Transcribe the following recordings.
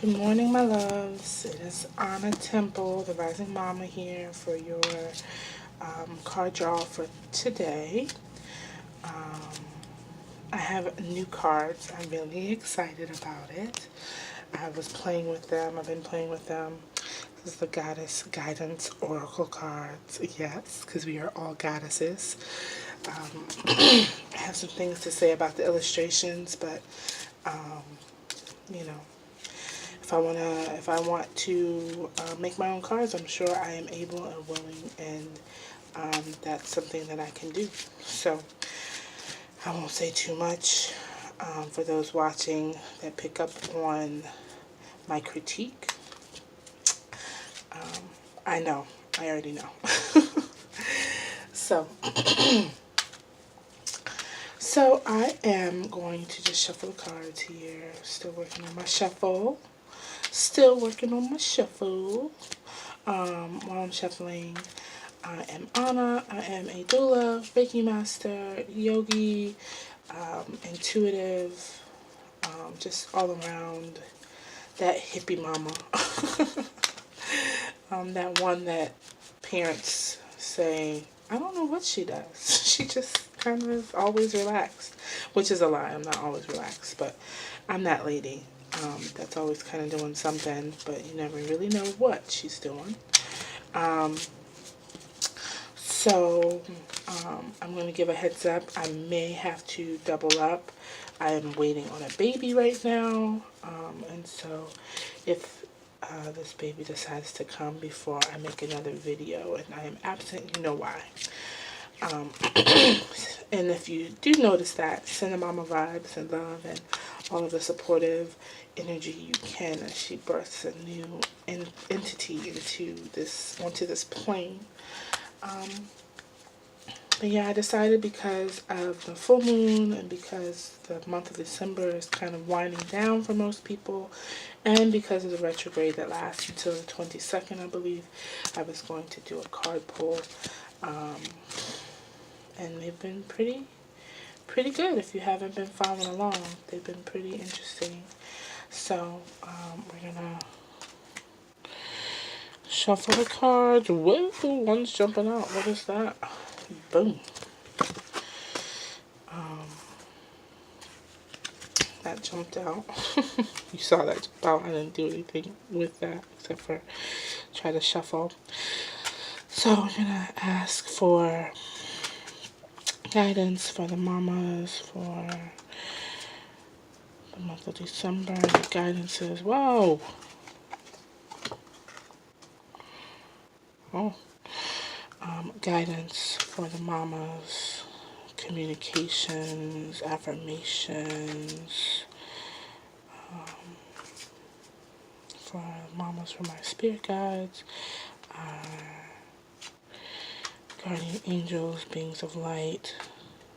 Good morning, my loves. It is Anna Temple, the Rising Mama, here for your card draw for today. I have new cards. I'm really excited about it. I was playing with them. I've been playing with them. This is the Goddess Guidance Oracle cards. Yes, because we are all goddesses. I have some things to say about the illustrations, but you know, if I want to make my own cards, I'm sure I am able and willing, and that's something that I can do. So I won't say too much. For those watching that pick up on my critique, I know, I already know. So, so I am going to just shuffle the cards here. Still working on my shuffle. While I'm shuffling, I am Anna. I am a doula, Reiki master, yogi, intuitive, just all around that hippie mama. That one that parents say, I don't know what she does. She just kind of is always relaxed, which is a lie. I'm not always relaxed, but I'm that lady. That's always kind of doing something, but you never really know what she's doing. So I'm going to give a heads up. I may have to double up. I am waiting on a baby right now. And so if this baby decides to come before I make another video and I am absent, you know why. And if you do notice that, send a mama vibes and love and all of the supportive energy you can as she births a new entity onto this plane. But yeah, I decided because of the full moon and because the month of December is kind of winding down for most people, and because of the retrograde that lasts until the 22nd, I believe, I was going to do a card pull. And they've been pretty good. If you haven't been following along, they've been pretty interesting. So we're gonna shuffle the cards. Whoa, one's jumping out. What is that? Boom. That jumped out. You saw that jump out. I didn't do anything with that except for try to shuffle. So I'm gonna ask for guidance for the mamas for the month of December. The guidance is, whoa. Oh. Guidance for the mamas, communications, affirmations, for mamas, for my spirit guides, guardian angels, beings of light.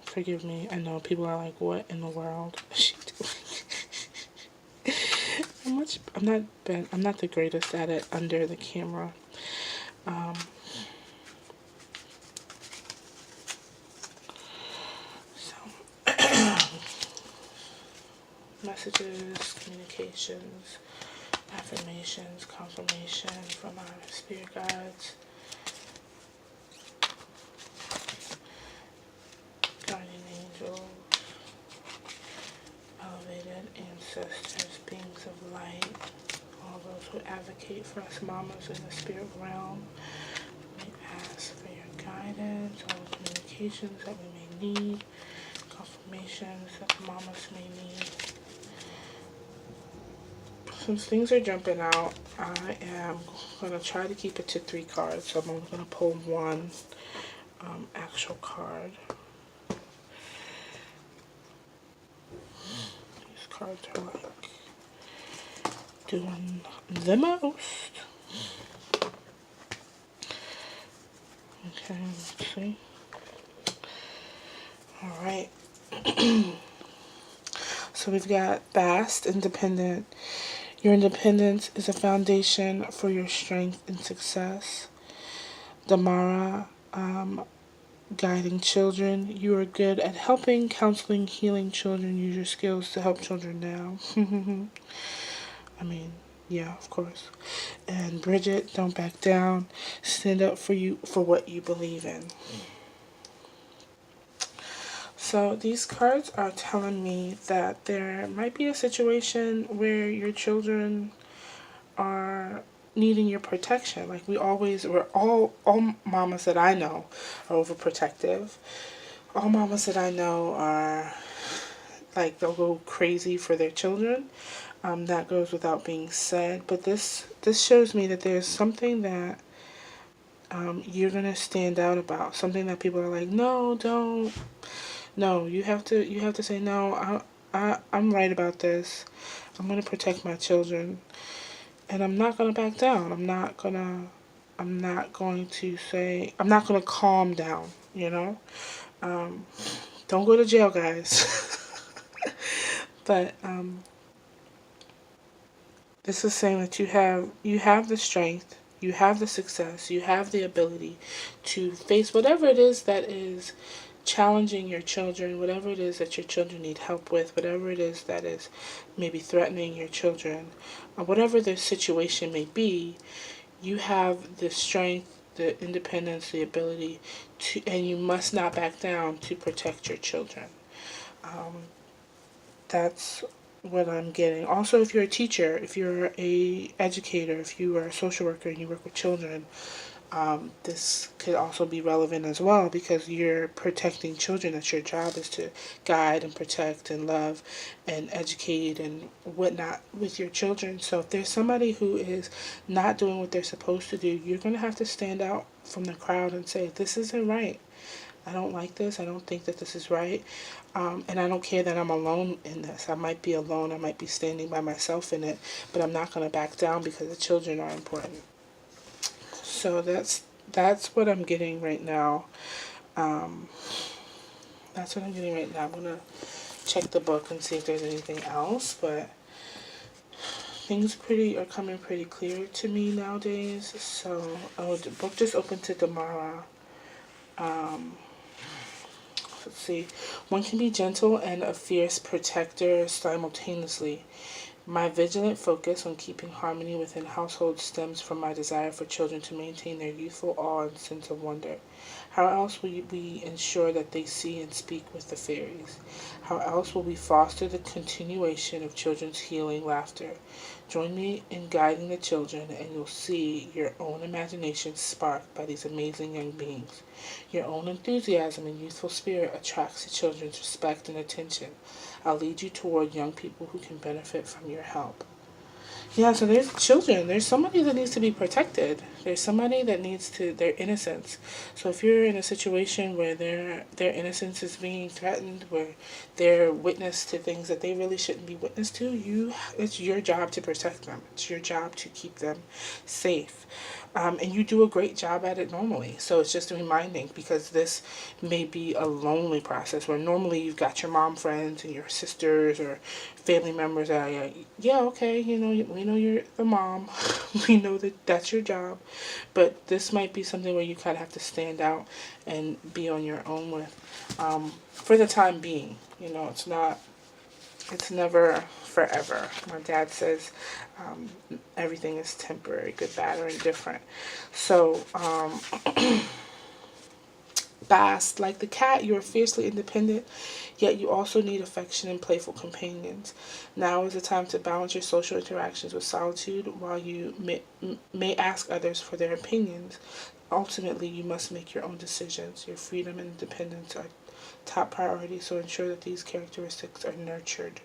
Forgive me, I know people are like, what in the world is she doing? I'm not the greatest at it under the camera. Messages, communications, affirmations, confirmation from our spirit guides, guardian angels, elevated ancestors, beings of light, all those who advocate for us mamas in the spirit realm. We ask for your guidance, all the communications that we may need, confirmations that the mamas may need. Since things are jumping out, I am going to try to keep it to 3 cards. So I'm only going to pull one actual card. These cards are like doing the most. Okay, let's see. Alright. So we've got Fast, Independent. Your independence is a foundation for your strength and success. Damara, guiding children. You are good at helping, counseling, healing children. Use your skills to help children now. I mean, Yeah, of course. And Bridget, don't back down. Stand up for what you believe in. So these cards are telling me that there might be a situation where your children are needing your protection. Like we're all mamas that I know are overprotective. All mamas that I know are like they'll go crazy for their children. That goes without being said. But this shows me that there's something that you're gonna stand out about. Something that people are like, no, don't. No, you have to say no. I'm right about this. I'm gonna protect my children, and I'm not gonna back down. I'm not going to say. I'm not gonna calm down. You know. Um, don't go to jail, guys. But this is saying that you have the strength, you have the success, you have the ability to face whatever it is that is challenging your children, whatever it is that your children need help with, whatever it is that is maybe threatening your children, or whatever the situation may be. You have the strength, the independence, the ability to, and you must not back down to protect your children. Um, that's what I'm getting. Also, if you're a teacher, if you're a educator, if you are a social worker and you work with children, this could also be relevant as well because you're protecting children. That's your job, is to guide and protect and love and educate and whatnot with your children. So if there's somebody who is not doing what they're supposed to do, you're going to have to stand out from the crowd and say, this isn't right. I don't like this. I don't think that this is right. And I don't care that I'm alone in this. I might be alone. I might be standing by myself in it. But I'm not going to back down because the children are important. So that's what I'm getting right now. Um, that's what I'm getting right now. I'm going to check the book and see if there's anything else. But things are coming pretty clear to me nowadays. So, the book just opened to Damara. Um, let's see. One can be gentle and a fierce protector simultaneously. My vigilant focus on keeping harmony within households stems from my desire for children to maintain their youthful awe and sense of wonder. How else will we ensure that they see and speak with the fairies? How else will we foster the continuation of children's healing laughter? Join me in guiding the children, and you'll see your own imagination sparked by these amazing young beings. Your own enthusiasm and youthful spirit attracts the children's respect and attention. I'll lead you toward young people who can benefit from your help. Yeah, so there's children. There's somebody that needs to be protected. There's somebody that needs their innocence. So if you're in a situation where their innocence is being threatened, where they're witness to things that they really shouldn't be witness to, it's your job to protect them. It's your job to keep them safe. And you do a great job at it normally. So it's just reminding, because this may be a lonely process where normally you've got your mom friends and your sisters or family members that are like, yeah, okay, we know you're the mom. We know that that's your job. But this might be something where you kind of have to stand out and be on your own with, for the time being. It's never forever. My dad says everything is temporary, good, bad, or indifferent. So, Bast, like the cat, you are fiercely independent, yet you also need affection and playful companions. Now is the time to balance your social interactions with solitude while you may ask others for their opinions. Ultimately, you must make your own decisions. Your freedom and independence are top priority, so ensure that these characteristics are nurtured.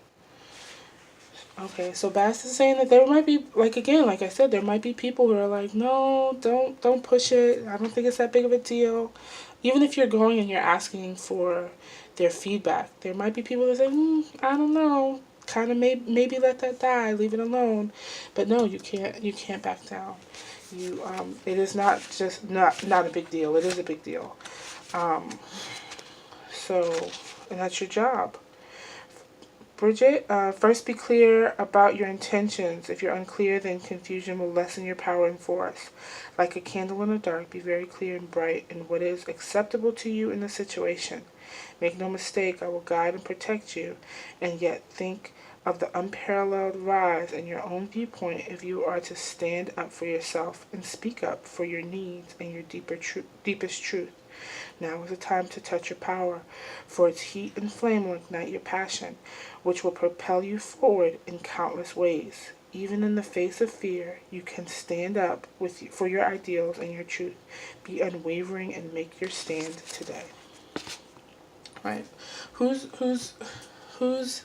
Okay, so Bass is saying that there might be, like, again, like I said, there might be people who are like, no, don't push it. I don't think it's that big of a deal. Even if you're going and you're asking for their feedback, there might be people that say, I don't know, kind of maybe let that die, leave it alone. But no, you can't back down. It is not just not a big deal. It is a big deal. Um, so, and that's your job. Bridget, first be clear about your intentions. If you're unclear, then confusion will lessen your power and force. Like a candle in the dark, be very clear and bright in what is acceptable to you in the situation. Make no mistake, I will guide and protect you, and yet think of the unparalleled rise in your own viewpoint if you are to stand up for yourself and speak up for your needs and your deepest truth. Now is the time to touch your power, for its heat and flame will ignite your passion, which will propel you forward in countless ways. Even in the face of fear, you can stand up for your ideals and your truth. Be unwavering and make your stand today. Right? Who's who's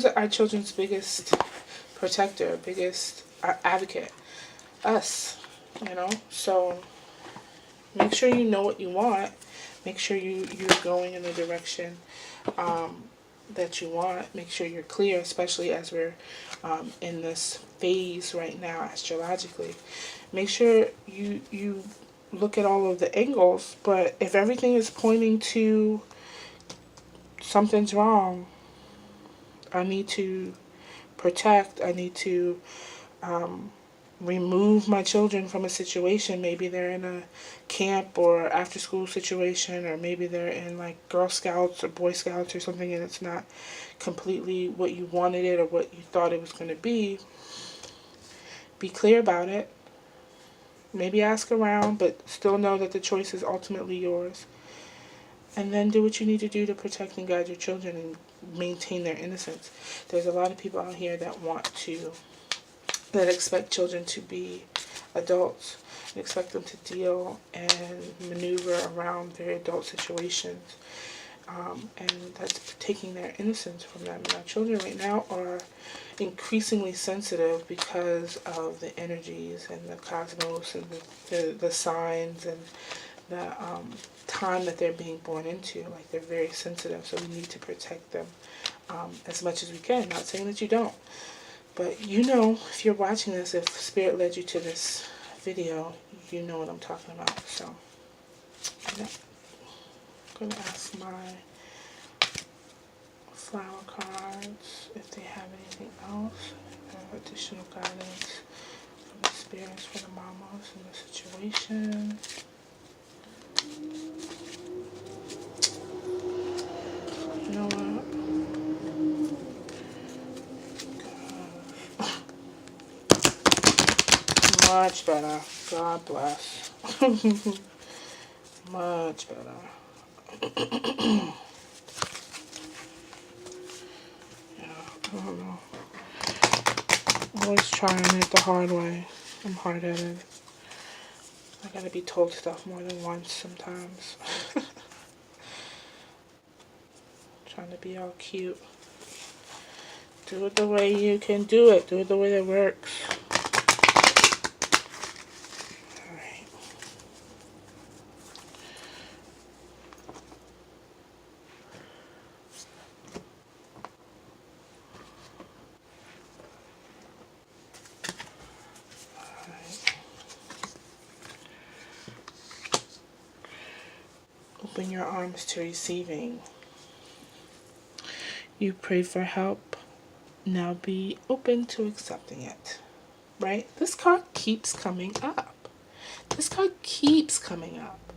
our children's biggest protector, biggest advocate? Us, So make sure you know what you want. Make sure you're going in the direction that you want. Make sure you're clear, especially as we're in this phase right now astrologically. Make sure you look at all of the angles, but if everything is pointing to something's wrong, I need to protect, I need to remove my children from a situation. Maybe they're in a camp or after school situation, or maybe they're in like Girl Scouts or Boy Scouts or something, and it's not completely what you wanted it or what you thought it was going to be. Be clear about it. Maybe ask around, but still know that the choice is ultimately yours. And then do what you need to do to protect and guide your children and maintain their innocence. There's a lot of people out here that expect children to be adults and expect them to deal and maneuver around their adult situations. And that's taking their innocence from them. And our children right now are increasingly sensitive because of the energies and the cosmos and the signs and the time that they're being born into. Like, they're very sensitive, so we need to protect them as much as we can. Not saying that you don't, but if you're watching this, if Spirit led you to this video, you know what I'm talking about. So I'm going to ask my flower cards if they have anything else, additional guidance from the spirits for the mamas in the situation. You know what? Much better. God bless. Much better. Yeah, I don't know. Always trying it the hard way. I'm hard-headed. I gotta be told stuff more than once sometimes. Trying to be all cute. Do it the way you can do it. Do it the way that works. Alright. Open your arms to receiving. You prayed for help. Now be open to accepting it. Right? This card keeps coming up. This card keeps coming up.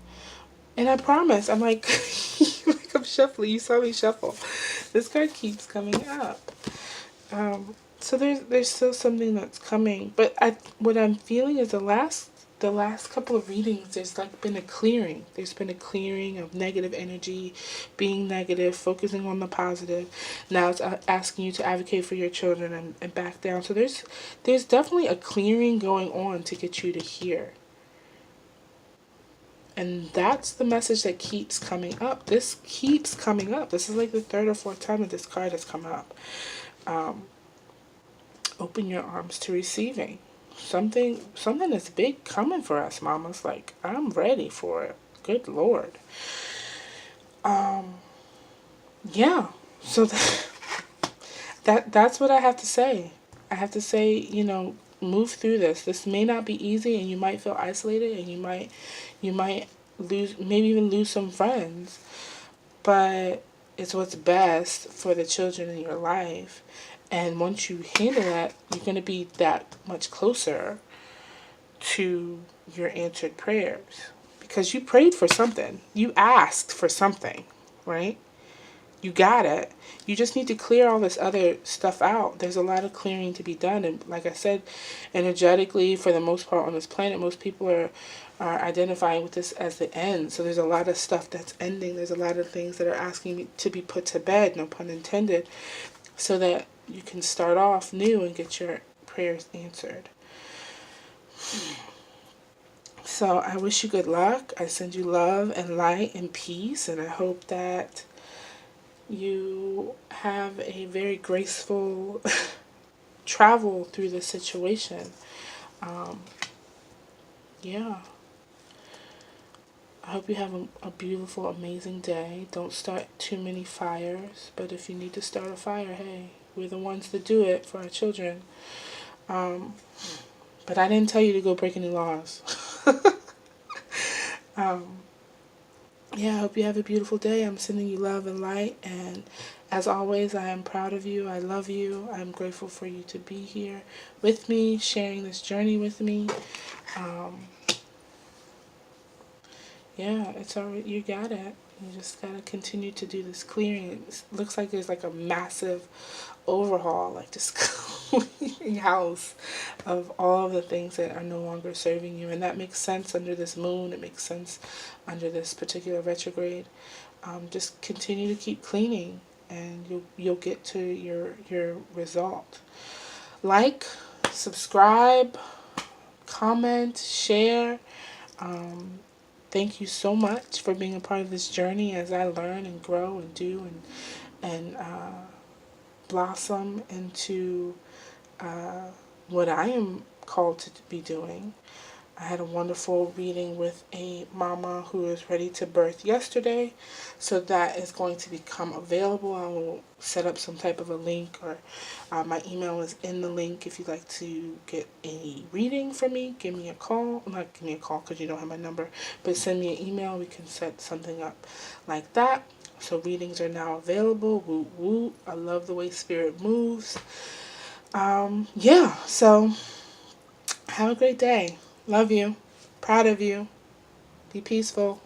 And I promise, I'm like, like I'm shuffling. You saw me shuffle. This card keeps coming up. So there's still something that's coming. But what I'm feeling is the last couple of readings, there's like been a clearing. There's been a clearing of negative energy, being negative, focusing on the positive. Now it's asking you to advocate for your children and back down. So there's definitely a clearing going on to get you to hear. And that's the message that keeps coming up. This keeps coming up. This is like the third or fourth time that this card has come up. Open your arms to receiving. Something is big coming for us, mamas. Like, I'm ready for it. Good Lord. Yeah. So that's what I have to say. I have to say, move through this. This may not be easy, and you might feel isolated, and you might maybe even lose some friends. But it's what's best for the children in your life. And once you handle that, you're going to be that much closer to your answered prayers. Because you prayed for something. You asked for something, right? You got it. You just need to clear all this other stuff out. There's a lot of clearing to be done. And like I said, energetically, for the most part on this planet, most people are identifying with this as the end. So there's a lot of stuff that's ending. There's a lot of things that are asking to be put to bed, no pun intended, so that you can start off new and get your prayers answered. So I wish you good luck. I send you love and light and peace, and I hope that you have a very graceful travel through this situation. Yeah. I hope you have a beautiful, amazing day. Don't start too many fires, but if you need to start a fire, hey, we're the ones that do it for our children. Um, but I didn't tell you to go break any laws. Yeah, I hope you have a beautiful day. I'm sending you love and light. And as always, I am proud of you. I love you. I'm grateful for you to be here with me, sharing this journey with me. Yeah, it's already, you got it. You just gotta continue to do this clearing. It looks like there's like a massive overhaul, like this clearing house of all of the things that are no longer serving you. And that makes sense under this moon. It makes sense under this particular retrograde. Just continue to keep cleaning, and you'll get to your result. Like, subscribe, comment, share. Thank you so much for being a part of this journey as I learn and grow and do and blossom into what I am called to be doing. I had a wonderful reading with a mama who is ready to birth yesterday, so that is going to become available. I will set up some type of a link, or my email is in the link. If you'd like to get a reading from me, give me a call. Not give me a call because you don't have my number, but send me an email. We can set something up like that. So readings are now available. Woo woo. I love the way spirit moves. Yeah, so have a great day. Love you. Proud of you. Be peaceful.